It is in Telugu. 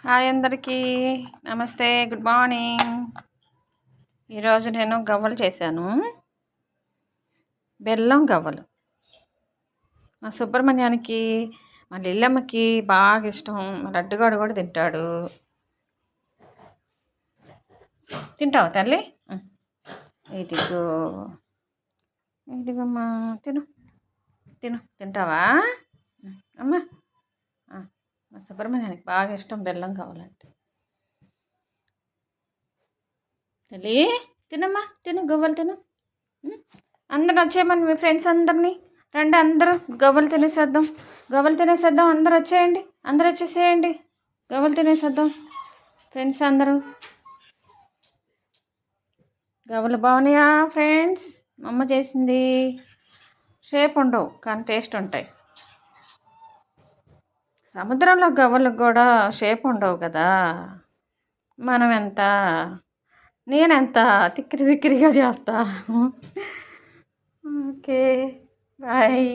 హాయ్ అందరికీ నమస్తే, గుడ్ మార్నింగ్. ఈరోజు నేను గవ్వలు చేశాను. బెల్లం గవ్వలు మా సుబ్రహ్మణ్యానికి, మా లిల్లమ్మకి బాగా ఇష్టం. మా లడ్డుగాడు కూడా తింటాడు. తింటావా తల్లి? ఇదిగో ఇదిగమ్మా, తిను తిను, తింటావా అమ్మా? మా సుబ్రహ్మణ్యానికి బాగా ఇష్టం బెల్లం కావాలంటే. తల్లి తినమ్మా, తిను గవ్వలు తిను. అందరు వచ్చేయమని మీ ఫ్రెండ్స్ అందరినీ రండి, అందరూ గవ్వలు తినేసేద్దాం. అందరూ వచ్చేయండి, అందరూ వచ్చేసేయండి, గవ్వలు తినేసేద్దాం. ఫ్రెండ్స్ అందరూ గవ్వలు బాగున్నాయా ఫ్రెండ్స్? మా అమ్మ చేసింది. షేప్ ఉండవు కానీ టేస్ట్ ఉంటాయి. సముద్రంలో గవ్వలకు కూడా షేప్ ఉండవు కదా. మనం నేనెంత తిక్కిరి విక్కిరిగా చేస్తా. Okay, bye.